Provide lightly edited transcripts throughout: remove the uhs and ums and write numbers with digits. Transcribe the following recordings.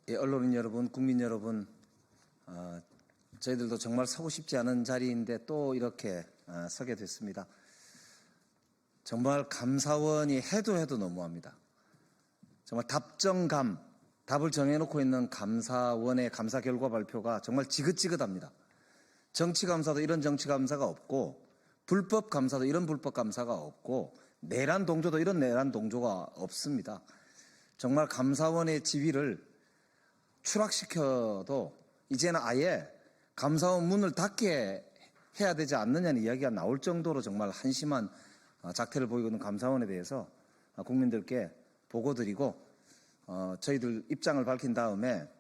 예, 언론인 여러분, 국민 여러분, 저희들도 정말 서고 싶지 않은 자리인데 또 이렇게 서게 됐습니다. 정말 감사원이 해도 너무합니다. 정말 답을 정해놓고 있는 감사원의 감사 결과 발표가 정말 지긋지긋합니다. 정치감사도 이런 정치감사가 없고, 불법감사도 이런 불법감사가 없고, 내란 동조도 이런 내란 동조가 없습니다. 정말 감사원의 지위를 추락시켜도 이제는 아예 감사원 문을 닫게 해야 되지 않느냐는 이야기가 나올 정도로 정말 한심한 작태를 보이고 있는 감사원에 대해서 국민들께 보고드리고, 저희들 입장을 밝힌 다음에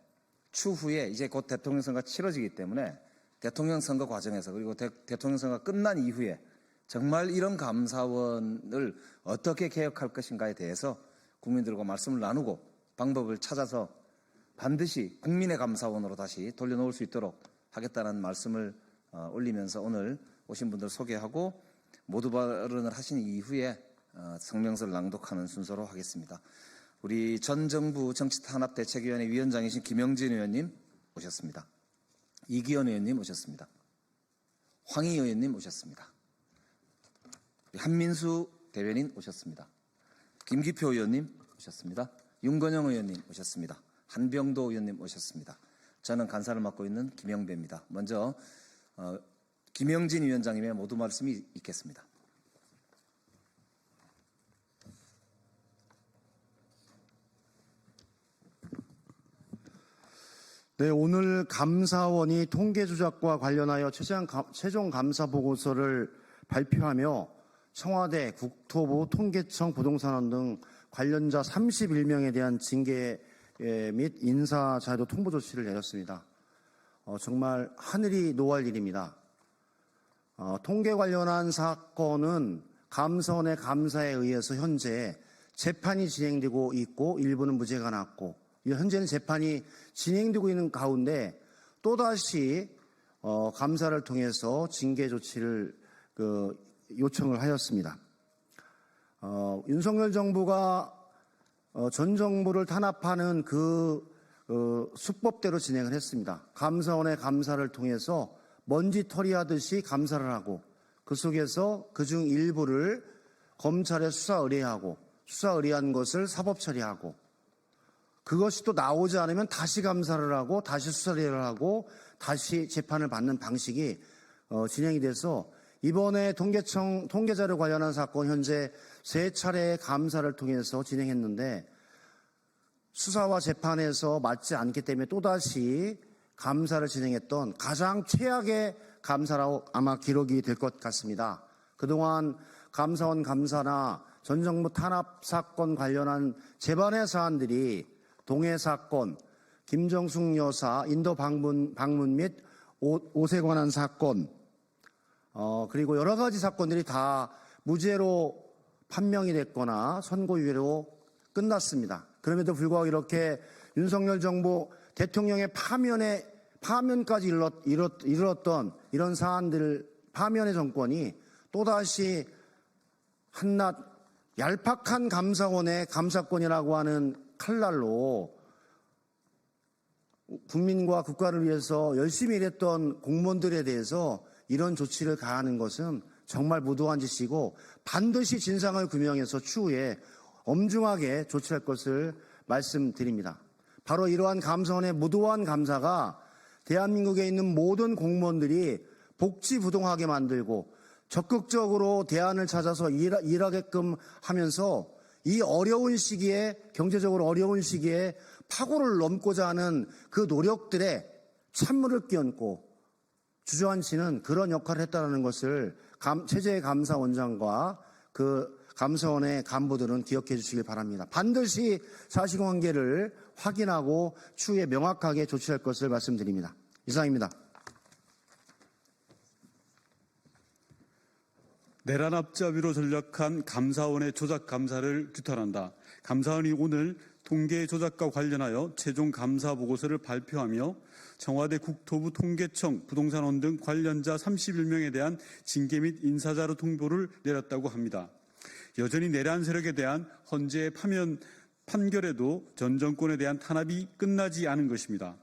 추후에 이제 곧 대통령 선거가 치러지기 때문에 대통령 선거 과정에서, 그리고 대통령 선거가 끝난 이후에 정말 이런 감사원을 어떻게 개혁할 것인가에 대해서 국민들과 말씀을 나누고 방법을 찾아서 반드시 국민의 감사원으로 다시 돌려놓을 수 있도록 하겠다는 말씀을 올리면서 오늘 오신 분들 소개하고 모두 발언을 하신 이후에 성명서를 낭독하는 순서로 하겠습니다. 우리 전 정부 정치탄압대책위원회 위원장이신 김영진 의원님 오셨습니다. 이기현 의원님 오셨습니다. 황희 의원님 오셨습니다. 한민수 대변인 오셨습니다. 김기표 의원님 오셨습니다. 윤건영 의원님 오셨습니다. 한병도 의원님 오셨습니다. 저는 간사를 맡고 있는 김영배입니다. 먼저 김영진 위원장님의 모두 말씀이 있겠습니다. 네, 오늘 감사원이 통계 조작과 관련하여 최종 감사 보고서를 발표하며 청와대, 국토부, 통계청, 부동산원 등 관련자 31명에 대한 징계 및 인사 자료 통보 조치를 내렸습니다. 정말 하늘이 노할 일입니다. 통계 관련한 사건은 감사원의 감사에 의해서 현재 재판이 진행되고 있고 일부는 무죄가 났고 현재는 재판이 진행되고 있는 가운데 또다시 감사를 통해서 징계 조치를 요청을 하였습니다. 윤석열 정부가 전 정부를 탄압하는 수법대로 진행을 했습니다. 감사원의 감사를 통해서 먼지털이하듯이 감사를 하고 그 속에서 그중 일부를 검찰에 수사 의뢰하고 수사 의뢰한 것을 사법 처리하고 그것이 또 나오지 않으면 다시 감사를 하고 다시 수사 의뢰를 하고 다시 재판을 받는 방식이 진행이 돼서 이번에 통계자료 관련한 사건 현재 3차례의 감사를 통해서 진행했는데 수사와 재판에서 맞지 않기 때문에 또다시 감사를 진행했던 가장 최악의 감사라고 아마 기록이 될 것 같습니다. 그동안 감사원 감사나 전 정부 탄압 사건 관련한 재반의 사안들이 동해 사건, 김정숙 여사 인도 방문 및 옷에 관한 사건, 그리고 여러 가지 사건들이 다 무죄로 판명이 됐거나 선고유예로 끝났습니다. 그럼에도 불구하고 이렇게 윤석열 정부 대통령의 파면까지 이르렀던 이런 사안들, 파면의 정권이 또다시 한낱 얄팍한 감사원의 감사권이라고 하는 칼날로 국민과 국가를 위해서 열심히 일했던 공무원들에 대해서 이런 조치를 가하는 것은 정말 무도한 짓이고 반드시 진상을 규명해서 추후에 엄중하게 조치할 것을 말씀드립니다. 바로 이러한 감사원의 무도한 감사가 대한민국에 있는 모든 공무원들이 복지부동하게 만들고 적극적으로 대안을 찾아서 일하게끔 하면서 이 어려운 시기에, 경제적으로 어려운 시기에 파고를 넘고자 하는 그 노력들에 찬물을 끼얹고 주저앉히는 그런 역할을 했다는 것을 최재해 감사원장과 그 감사원의 간부들은 기억해 주시길 바랍니다. 반드시 사실관계를 확인하고 추후에 명확하게 조치할 것을 말씀드립니다. 이상입니다. 내란 앞잡이로 전락한 감사원의 조작 감사를 규탄한다. 감사원이 오늘 통계 조작과 관련하여 최종 감사 보고서를 발표하며 청와대, 국토부, 통계청, 부동산원 등 관련자 31명에 대한 징계 및 인사자료 통보를 내렸다고 합니다. 여전히 내란 세력에 대한 헌재의 판결에도 전 정권에 대한 탄압이 끝나지 않은 것입니다.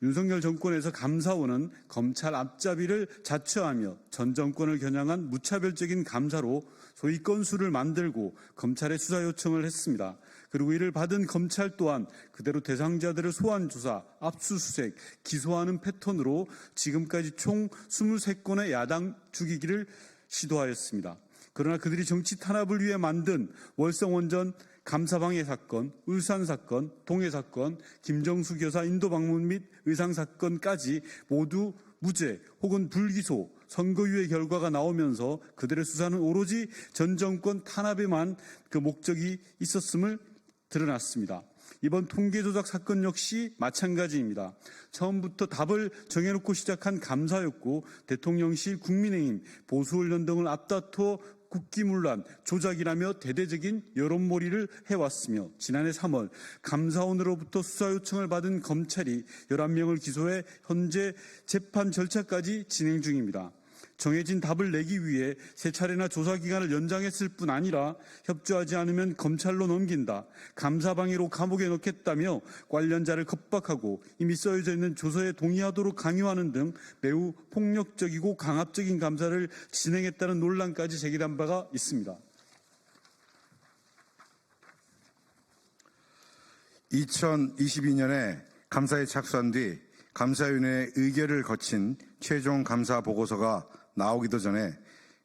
윤석열 정권에서 감사원은 검찰 앞잡이를 자처하며 전 정권을 겨냥한 무차별적인 감사로 소위 건수를 만들고 검찰에 수사 요청을 했습니다. 그리고 이를 받은 검찰 또한 그대로 대상자들을 소환 조사, 압수수색, 기소하는 패턴으로 지금까지 총 23건의 야당 죽이기를 시도하였습니다. 그러나 그들이 정치 탄압을 위해 만든 월성원전 감사방해 사건, 울산 사건, 동해 사건, 김정수 교사 인도 방문 및 의상 사건까지 모두 무죄 혹은 불기소, 선고유예 결과가 나오면서 그들의 수사는 오로지 전 정권 탄압에만 그 목적이 있었음을 드러났습니다. 이번 통계조작 사건 역시 마찬가지입니다. 처음부터 답을 정해놓고 시작한 감사였고 대통령실, 국민의힘, 보수언론 등을 앞다투어 국기문란, 조작이라며 대대적인 여론몰이를 해왔으며 지난해 3월 감사원으로부터 수사 요청을 받은 검찰이 11명을 기소해 현재 재판 절차까지 진행 중입니다. 정해진 답을 내기 위해 세 차례나 조사 기간을 연장했을 뿐 아니라 협조하지 않으면 검찰로 넘긴다, 감사방해로 감옥에 넣겠다며 관련자를 겁박하고 이미 써여져 있는 조서에 동의하도록 강요하는 등 매우 폭력적이고 강압적인 감사를 진행했다는 논란까지 제기된 바가 있습니다. 2022년에 감사에 착수한 뒤 감사위원회의 의결을 거친 최종 감사 보고서가 나오기도 전에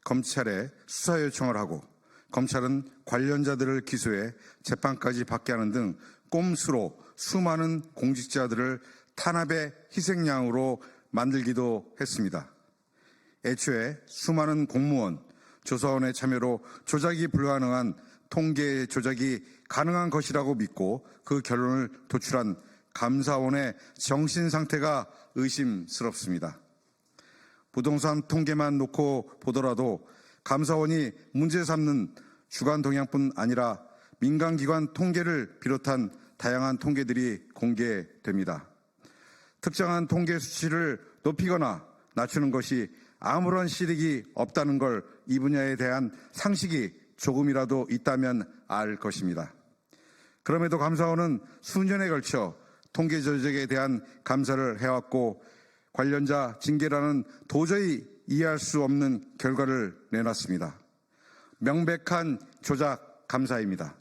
검찰에 수사 요청을 하고 검찰은 관련자들을 기소해 재판까지 받게 하는 등 꼼수로 수많은 공직자들을 탄압의 희생양으로 만들기도 했습니다. 애초에 수많은 공무원, 조사원의 참여로 조작이 불가능한 통계 조작이 가능한 것이라고 믿고 그 결론을 도출한 감사원의 정신 상태가 의심스럽습니다. 부동산 통계만 놓고 보더라도 감사원이 문제 삼는 주간 동향뿐 아니라 민간기관 통계를 비롯한 다양한 통계들이 공개됩니다. 특정한 통계 수치를 높이거나 낮추는 것이 아무런 실익이 없다는 걸 이 분야에 대한 상식이 조금이라도 있다면 알 것입니다. 그럼에도 감사원은 수년에 걸쳐 통계 조작에 대한 감사를 해왔고 관련자 징계라는 도저히 이해할 수 없는 결과를 내놨습니다. 명백한 조작 감사입니다.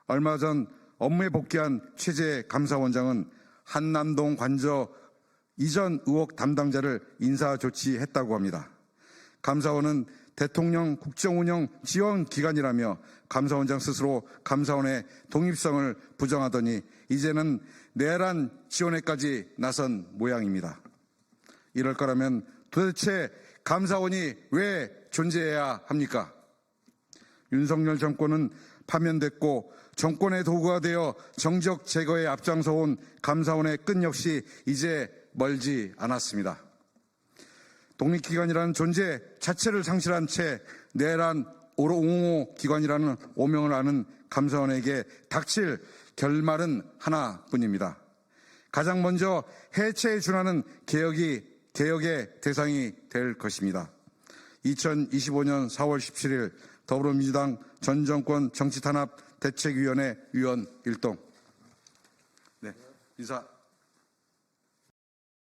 얼마 전 업무에 복귀한 최재 감사원장은 한남동 관저 이전 의혹 담당자를 인사 조치했다고 합니다. 감사원은 대통령 국정운영 지원 기관이라며 감사원장 스스로 감사원의 독립성을 부정하더니 이제는 내란 지원에까지 나선 모양입니다. 이럴 거라면 도대체 감사원이 왜 존재해야 합니까? 윤석열 정권은 파면됐고 정권의 도구가 되어 정적 제거에 앞장서온 감사원의 끈 역시 이제 멀지 않았습니다. 독립기관이라는 존재 자체를 상실한 채 내란 옹호 기관이라는 오명을 아는 감사원에게 닥칠 결말은 하나뿐입니다. 가장 먼저 해체에 준하는 개혁의 대상이 될 것입니다. 2025년 4월 17일 더불어민주당 전 정권 정치탄압 대책위원회 위원 일동. 네, 인사.